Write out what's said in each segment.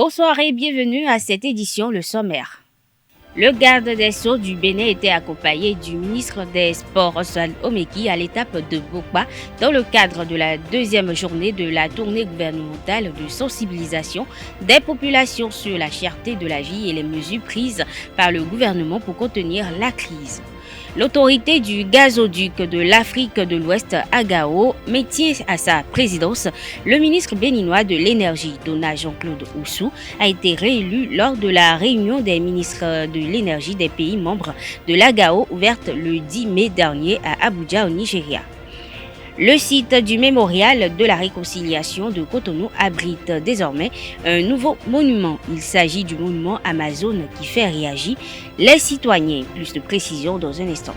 Bonsoir et bienvenue à cette édition, le sommaire. Le garde des Sceaux du Bénin était accompagné du ministre des Sports Oswald Omeki à l'étape de Bokba dans le cadre de la deuxième journée de la tournée gouvernementale de sensibilisation des populations sur la cherté de la vie et les mesures prises par le gouvernement pour contenir la crise. L'autorité du gazoduc de l'Afrique de l'Ouest, AGAO, mettait à sa présidence le ministre béninois de l'énergie, Dona Jean-Claude Oussou, a été réélu lors de la réunion des ministres de l'énergie des pays membres de l'AGAO ouverte le 10 mai dernier à Abuja au Nigeria. Le site du mémorial de la réconciliation de Cotonou abrite désormais un nouveau monument. Il s'agit du monument Amazon qui fait réagir les citoyens. Plus de précisions dans un instant.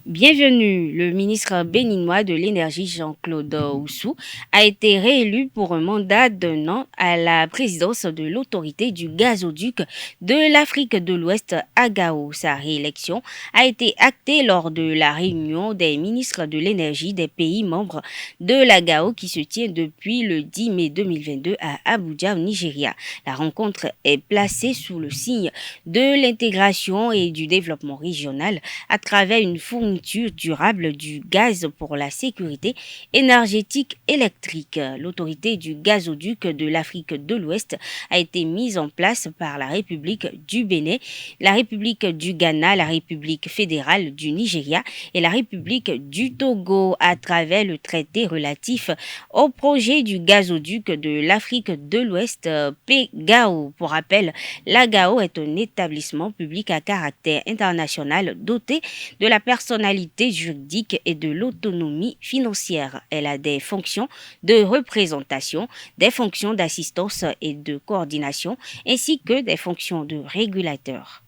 Bienvenue, le ministre béninois de l'énergie Jean-Claude Oussou a été réélu pour un mandat d'un an à la présidence de l'autorité du gazoduc de l'Afrique de l'Ouest, AGAO. Sa réélection a été actée lors de la réunion des ministres de l'énergie des pays membres de l'AGAO qui se tient depuis le 10 mai 2022 à Abuja au Nigeria. La rencontre est placée sous le signe de l'intégration et du développement régional à travers une fourniture durable du gaz pour la sécurité énergétique électrique. L'autorité du gazoduc de l'Afrique de l'Ouest a été mise en place par la République du Bénin, la République du Ghana, la République fédérale du Nigeria et la République du Togo à travers le traité relatif au projet du gazoduc de l'Afrique de l'Ouest, PGAO. Pour rappel, l'AGAO est un établissement public à caractère international doté de la personnalité juridique et de l'autonomie financière. Elle a des fonctions de représentation, des fonctions d'assistance et de coordination, ainsi que des fonctions de régulateur.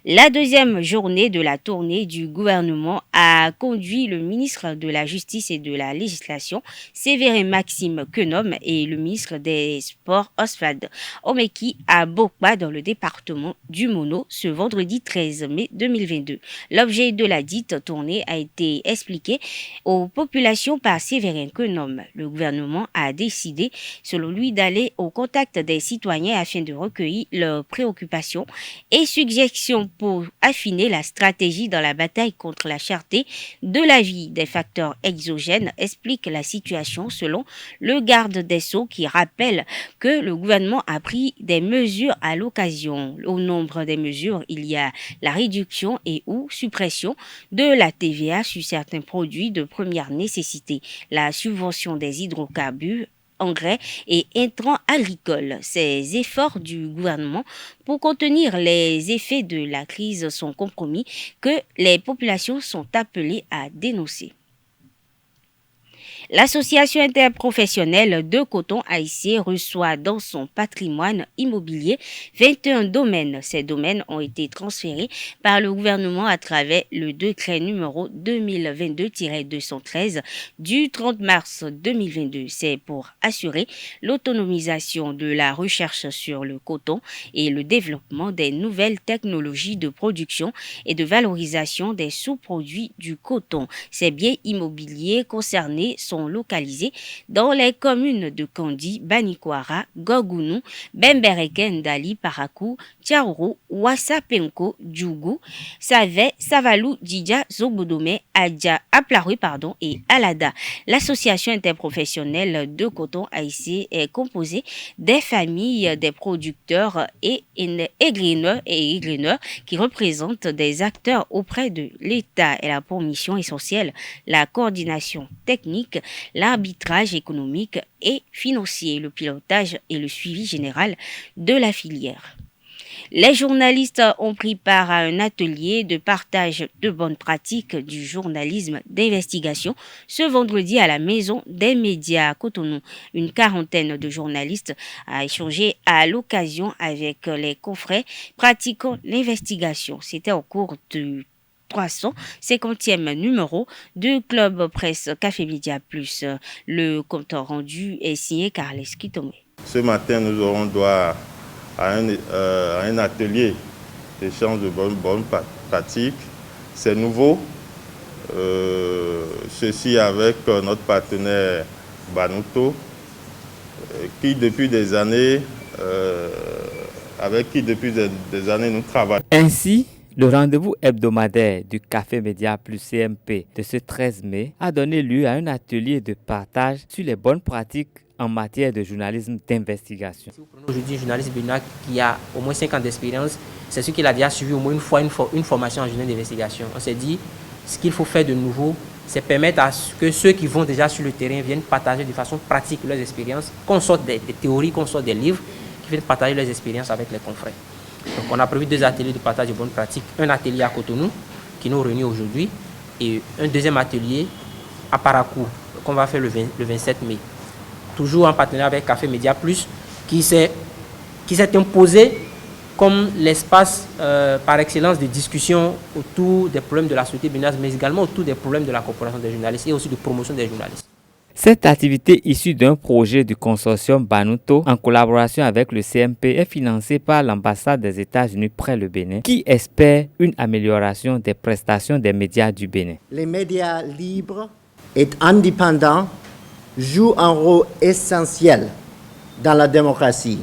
La deuxième journée de la tournée du gouvernement a conduit le ministre de la Justice et de la Législation, Séverin Maxime Quenom, et le ministre des Sports, Oswald Omeki, à Bokba dans le département du Mono ce vendredi 13 mai 2022. L'objet de la dite tournée a été expliqué aux populations par Séverin Quenom. Le gouvernement a décidé, selon lui, d'aller au contact des citoyens afin de recueillir leurs préoccupations et suggestions pour affiner la stratégie dans la bataille contre la cherté de la vie. Des facteurs exogènes expliquent la situation selon le garde des Sceaux qui rappelle que le gouvernement a pris des mesures à l'occasion. Au nombre des mesures, il y a la réduction et ou suppression de la TVA sur certains produits de première nécessité, la subvention des hydrocarbures, engrais et intrants agricoles. Ces efforts du gouvernement pour contenir les effets de la crise sont compromis que les populations sont appelées à dénoncer. L'Association interprofessionnelle de coton haïtien reçoit dans son patrimoine immobilier 21 domaines. Ces domaines ont été transférés par le gouvernement à travers le décret numéro 2022-213 du 30 mars 2022. C'est pour assurer l'autonomisation de la recherche sur le coton et le développement des nouvelles technologies de production et de valorisation des sous-produits du coton. Ces biens immobiliers concernés sont localisés dans les communes de Kandi, Banikwara, Gogounou, Bembereken, Dali, Parakou, Tiaourou, Wassapenko, Djougou, Savé, Savalou, Djidja, Zobodome, Adja, Aplaroui, et Alada. L'association interprofessionnelle de coton haïtien est composée des familles des producteurs et graineurs qui représentent des acteurs auprès de l'État. Elle a pour mission essentielle la coordination technique, l'arbitrage économique et financier, le pilotage et le suivi général de la filière. Les journalistes ont pris part à un atelier de partage de bonnes pratiques du journalisme d'investigation ce vendredi à la Maison des médias à Cotonou. Une quarantaine de journalistes a échangé à l'occasion avec les confrères pratiquant l'investigation. C'était au cours du 350e numéro du Club Presse Café Média Plus. Le compte rendu est signé Carles Kitomé. Ce matin, nous aurons droit à un atelier d'échange de bonnes pratiques. C'est nouveau. ceci avec notre partenaire Banuto, qui depuis des années, avec qui depuis des années nous travaillons. Ainsi, le rendez-vous hebdomadaire du Café Média plus CMP de ce 13 mai a donné lieu à un atelier de partage sur les bonnes pratiques en matière de journalisme d'investigation. Si vous prenez aujourd'hui un journaliste béninois qui a au moins 5 ans d'expérience, c'est sûr qu'il a déjà suivi au moins une fois une formation en journalisme d'investigation. On s'est dit, ce qu'il faut faire de nouveau, c'est permettre à ce que ceux qui vont déjà sur le terrain viennent partager de façon pratique leurs expériences, qu'on sorte des théories, qu'on sorte des livres, qui viennent partager leurs expériences avec les confrères. Donc on a prévu 2 ateliers de partage de bonnes pratiques, un atelier à Cotonou qui nous réunit aujourd'hui et un deuxième atelier à Parakou qu'on va faire le 27 mai. Toujours en partenariat avec Café Média Plus qui s'est imposé comme l'espace par excellence de discussion autour des problèmes de la société béninoise, mais également autour des problèmes de la corporation des journalistes et aussi de promotion des journalistes. Cette activité issue d'un projet du consortium Banuto en collaboration avec le CMP est financée par l'ambassade des États-Unis près le Bénin qui espère une amélioration des prestations des médias du Bénin. Les médias libres et indépendants jouent un rôle essentiel dans la démocratie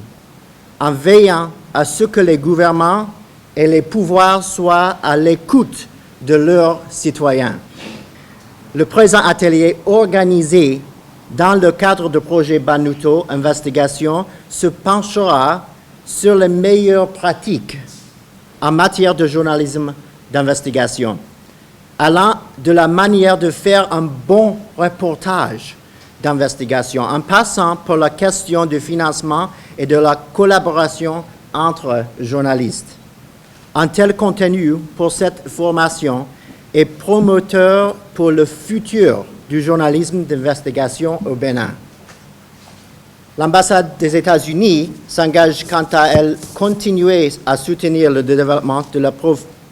en veillant à ce que les gouvernements et les pouvoirs soient à l'écoute de leurs citoyens. Le présent atelier organisé dans le cadre du projet Banuto Investigation se penchera sur les meilleures pratiques en matière de journalisme d'investigation, allant de la manière de faire un bon reportage d'investigation, en passant par la question du financement et de la collaboration entre journalistes. Un tel contenu pour cette formation est promoteur pour le futur du journalisme d'investigation au Bénin. L'ambassade des États-Unis s'engage quant à elle continuer à soutenir le développement de la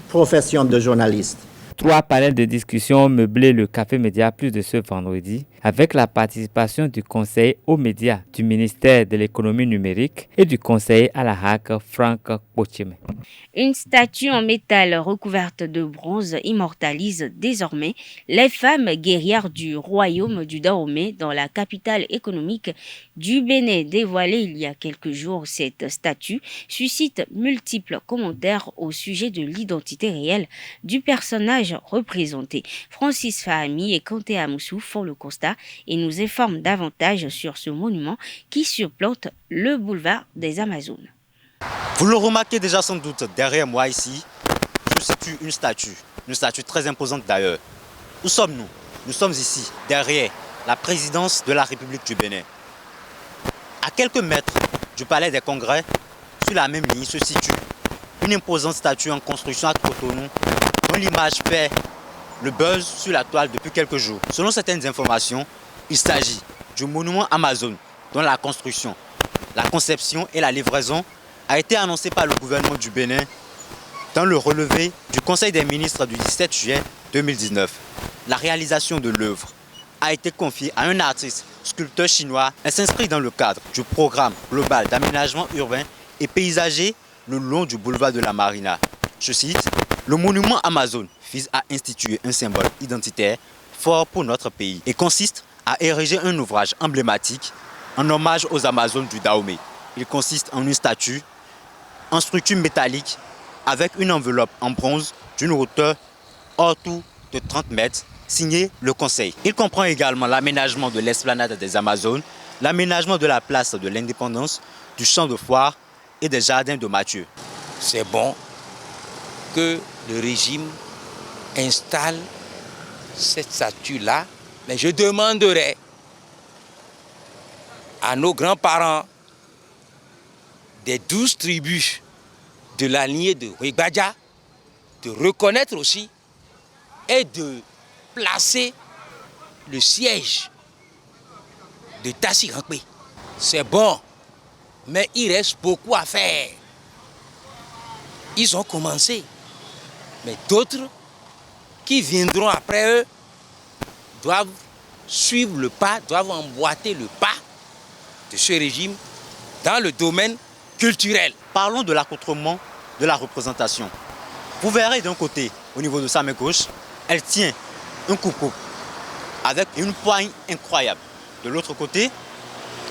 profession de journaliste. 3 panels de discussion ont meublé le Café Média Plus de ce vendredi avec la participation du conseiller aux médias du ministère de l'économie numérique et du conseiller à la HAC Franck Pochime. Une statue en métal recouverte de bronze immortalise désormais les femmes guerrières du royaume du Dahomey dans la capitale économique du Bénin. Dévoilée il y a quelques jours, cette statue suscite multiples commentaires au sujet de l'identité réelle du personnage représenté. Francis Fahami et Kanté Amoussou font le constat et nous informent davantage sur ce monument qui surplante le boulevard des Amazones. Vous le remarquez déjà sans doute, derrière moi ici, je situe une statue très imposante d'ailleurs. Où sommes-nous? Nous sommes ici, derrière la présidence de la République du Bénin. À quelques mètres du palais des congrès, sur la même ligne se situe une imposante statue en construction à Cotonou, dont l'image fait le buzz sur la toile depuis quelques jours. Selon certaines informations, il s'agit du monument Amazon, dont la construction, la conception et la livraison a été annoncée par le gouvernement du Bénin dans le relevé du Conseil des ministres du 17 juillet 2019. La réalisation de l'œuvre a été confiée à un artiste sculpteur chinois et s'inscrit dans le cadre du programme global d'aménagement urbain et paysager le long du boulevard de la Marina. Je cite, « Le monument Amazon vise à instituer un symbole identitaire fort pour notre pays et consiste à ériger un ouvrage emblématique en hommage aux Amazones du Dahomey. Il consiste en une statue en structure métallique avec une enveloppe en bronze d'une hauteur hors tout de 30 mètres, signée le Conseil. Il comprend également l'aménagement de l'esplanade des Amazones, l'aménagement de la place de l'Indépendance, du champ de foire et des jardins de Mathieu. » C'est bon que le régime installe cette statue-là, mais je demanderai à nos grands-parents des 12 tribus de la lignée de Wegbadja de reconnaître aussi et de placer le siège de Tassi Rankpe. C'est bon, mais il reste beaucoup à faire. Ils ont commencé, mais d'autres qui viendront après eux doivent suivre le pas, doivent emboîter le pas de ce régime dans le domaine culturel. Parlons de l'accoutrement de la représentation. Vous verrez d'un côté, au niveau de sa main gauche, elle tient un coupe-coupe avec une poigne incroyable. De l'autre côté,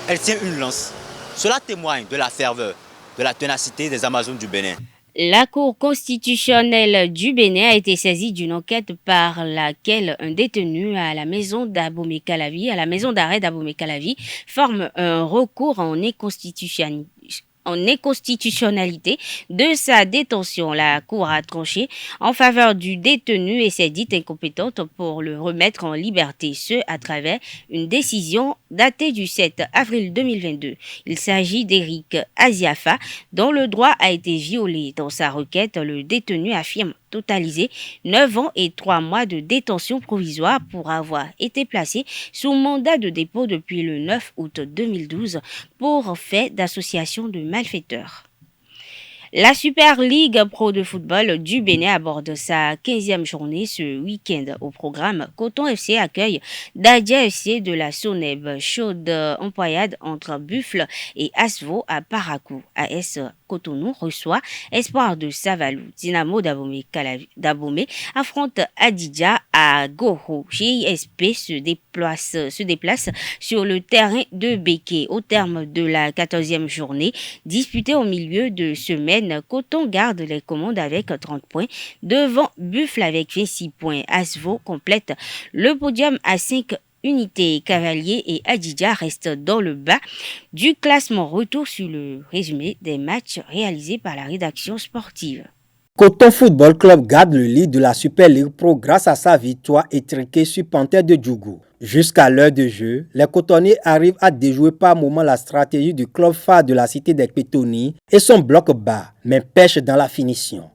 elle tient une lance. Cela témoigne de la ferveur, de la ténacité des Amazones du Bénin. La Cour constitutionnelle du Bénin a été saisie d'une enquête par laquelle un détenu à la maison d'arrêt d'Abomey-Calavi, forme un recours en inconstitutionnalité de sa détention. La Cour a tranché en faveur du détenu et s'est dite incompétente pour le remettre en liberté, ce à travers une décision datée du 7 avril 2022. Il s'agit d'Éric Aziafa, dont le droit a été violé. Dans sa requête, le détenu affirme totaliser 9 ans et 3 mois de détention provisoire pour avoir été placé sous mandat de dépôt depuis le 9 août 2012 pour fait d'association de malfaiteurs. La Super League Pro de football du Bénin aborde sa 15e journée ce week-end. Au programme, Coton FC accueille Dadia FC de la Soneb. Chaude empoyade entre Buffle et Asvo à Parakou. AS Cotonou reçoit Espoir de Savalou. Dynamo d'Abomey affronte Adidja à Goro. GISP se déplace sur le terrain de Béké. Au terme de la 14e journée, disputée au milieu de semaine, Coton garde les commandes avec 30 points devant Buffle avec 26 points. Asvo complète le podium à 5 unités. Cavalier et Adidja restent dans le bas du classement. Retour sur le résumé des matchs réalisés par la rédaction sportive. Coton Football Club garde le lead de la Super League Pro grâce à sa victoire étriquée sur Panthère de Djougou. Jusqu'à l'heure de jeu, les cotonniers arrivent à déjouer par moment la stratégie du club phare de la cité des Pétonies et son bloc bas, mais pêchent dans la finition.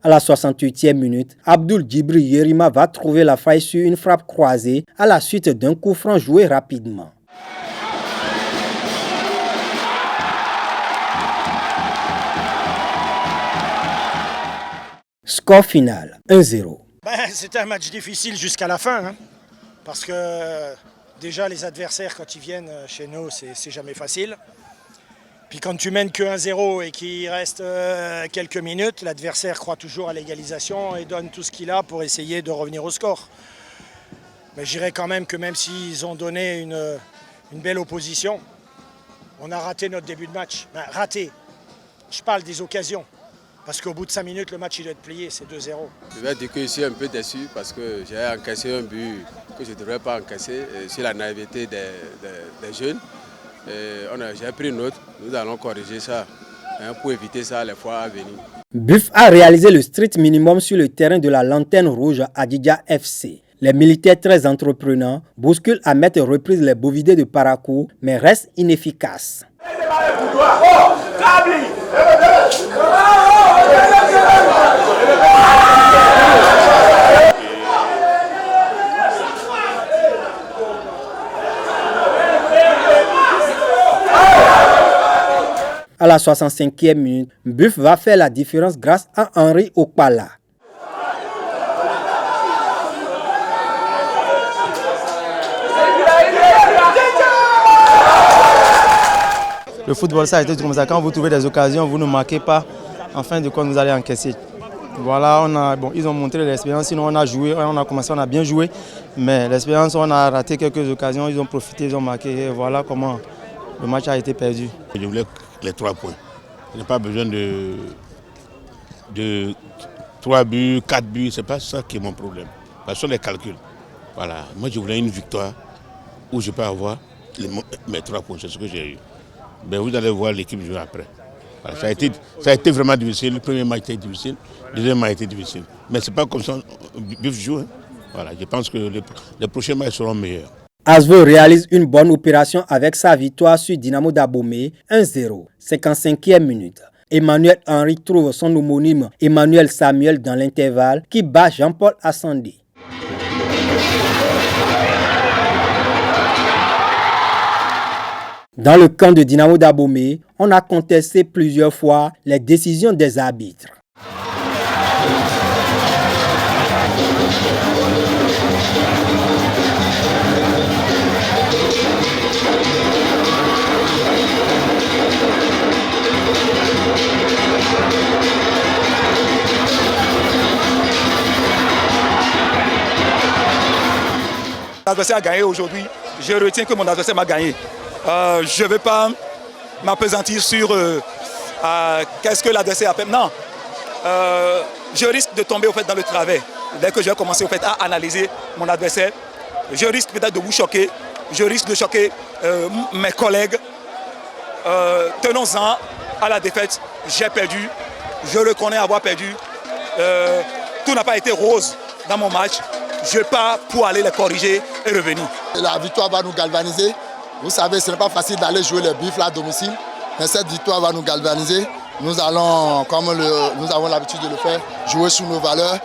À la 68e minute, Abdul Djibri Yerima va trouver la faille sur une frappe croisée à la suite d'un coup franc joué rapidement. Score final 1-0. C'était un match difficile jusqu'à la fin, hein, parce que déjà les adversaires quand ils viennent chez nous c'est jamais facile. Puis quand tu mènes que 1-0 et qu'il reste quelques minutes, l'adversaire croit toujours à l'égalisation et donne tout ce qu'il a pour essayer de revenir au score. Mais je dirais quand même que même s'ils ont donné une belle opposition, on a raté notre début de match. Ben, raté, je parle des occasions. Parce qu'au bout de 5 minutes, le match il doit être plié, c'est 2-0. Je vais dire que je suis un peu déçu parce que j'ai encaissé un but que je ne devrais pas encaisser sur la naïveté des jeunes. J'ai pris une note, nous allons corriger ça pour éviter ça les fois à venir. Buff a réalisé le strict minimum sur le terrain de la Lanterne Rouge à Adidja FC. Les militaires très entreprenants bousculent à mettre reprise les bovidés de Parakou, mais restent inefficaces. À la 65e minute, Buff va faire la différence grâce à Henri Okpala. Le football, ça a été comme ça. Quand vous trouvez des occasions, vous ne marquez pas. En fin de compte, vous allez encaisser. Voilà, ils ont montré l'expérience. Sinon, on a joué, on a commencé, on a bien joué. Mais l'expérience, on a raté quelques occasions. Ils ont profité, ils ont marqué. Et voilà comment le match a été perdu. Je voulais les 3 points. Je n'ai pas besoin de 3 buts, 4 buts. Ce n'est pas ça qui est mon problème. Ce sont les calculs. Voilà. Moi, je voulais une victoire où je peux avoir mes 3 points. C'est ce que j'ai eu. Ben, vous allez voir l'équipe jouer après. Voilà, ça a été vraiment difficile. Le premier match a été difficile, le deuxième match a été difficile. Mais ce n'est pas comme ça que Buff joue. Hein. Voilà, je pense que les prochains matchs seront meilleurs. Asvo réalise une bonne opération avec sa victoire sur Dynamo d'Abomey 1-0, 55e minute. Emmanuel Henry trouve son homonyme Emmanuel Samuel dans l'intervalle qui bat Jean-Paul Assandé. Dans le camp de Dynamo d'Abomey, on a contesté plusieurs fois les décisions des arbitres. L'adversaire a gagné aujourd'hui. Je retiens que mon adversaire m'a gagné. Je ne vais pas m'appesantir sur qu'est-ce que l'adversaire a fait. Non, je risque de tomber au fait, dans le travers. Dès que je vais commencer au fait, à analyser mon adversaire, je risque peut-être de vous choquer. Je risque de choquer mes collègues. Tenons-en à la défaite. J'ai perdu. Je reconnais avoir perdu. Tout n'a pas été rose dans mon match. Je pars pour aller les corriger et revenir. La victoire va nous galvaniser. Vous savez, ce n'est pas facile d'aller jouer les buffles à domicile. Mais cette victoire va nous galvaniser. Nous allons, comme nous avons l'habitude de le faire, jouer sous nos valeurs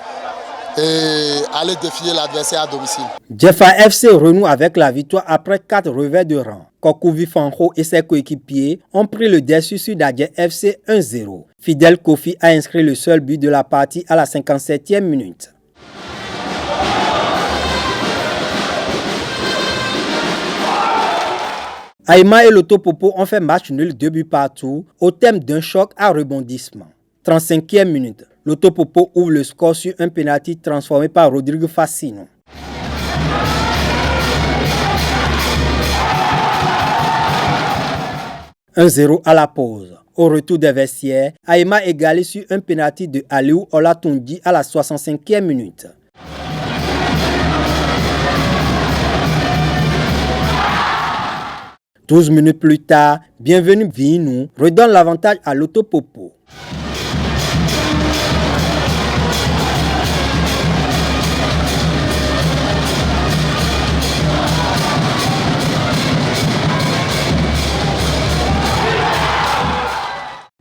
et aller défier l'adversaire à domicile. Jeffa FC renoue avec la victoire après 4 revers de rang. Kokovi Fanho et ses coéquipiers ont pris le dessus sur Dadje FC 1-0. Fidel Kofi a inscrit le seul but de la partie à la 57e minute. Aïma et Lotopopo ont fait match nul 2 buts partout au thème d'un choc à rebondissement. 35e minute, Lotopopo ouvre le score sur un penalty transformé par Rodrigo Facino. « 1-0 à la pause. Au retour des vestiaires, Aïma égalise sur un penalty de Aliou Olatundi à la 65e minute. « 12 minutes plus tard, Bienvenue Vinou redonne l'avantage à Lotopopo.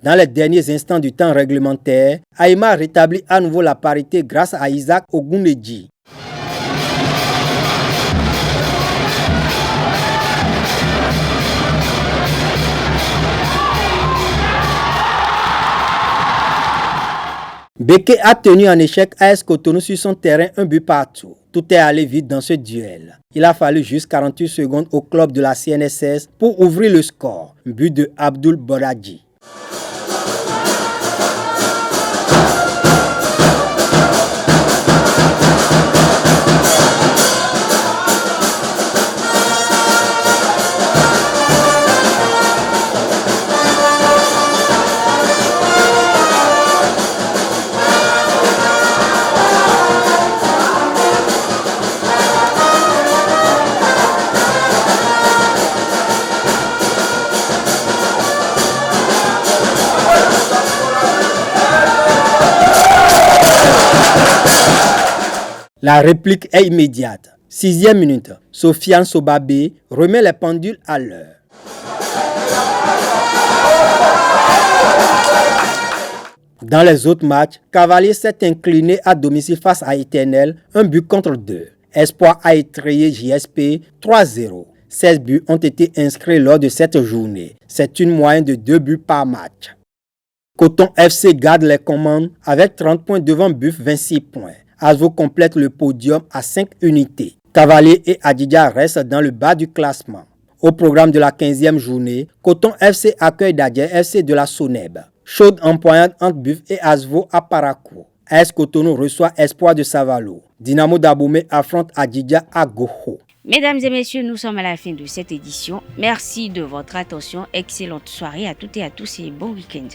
Dans les derniers instants du temps réglementaire, Aïma rétablit à nouveau la parité grâce à Isaac Ogunedji. Beke a tenu en échec AS Cotonou sur son terrain 1 but partout. Tout est allé vite dans ce duel. Il a fallu juste 48 secondes au club de la CNSS pour ouvrir le score. But de Abdul Boradji. La réplique est immédiate. 6e minute, Sofiane Sobabé remet les pendules à l'heure. Dans les autres matchs, Cavalier s'est incliné à domicile face à Éternel, 1 but contre 2. Espoir a étrayé JSP 3-0. 16 buts ont été inscrits lors de cette journée. C'est une moyenne de 2 buts par match. Coton FC garde les commandes avec 30 points devant Buff 26 points. Asvo complète le podium à 5 unités. Cavalier et Adidja restent dans le bas du classement. Au programme de la 15e journée, Coton FC accueille Dadje FC de la Soneb. Chaude empoignade entre Buff et Asvo à Parakou. AS Cotonou reçoit Espoir de Savalo. Dynamo d'Abomey affronte Adidja à Goho. Mesdames et messieurs, nous sommes à la fin de cette édition. Merci de votre attention. Excellente soirée à toutes et à tous et bon week-end.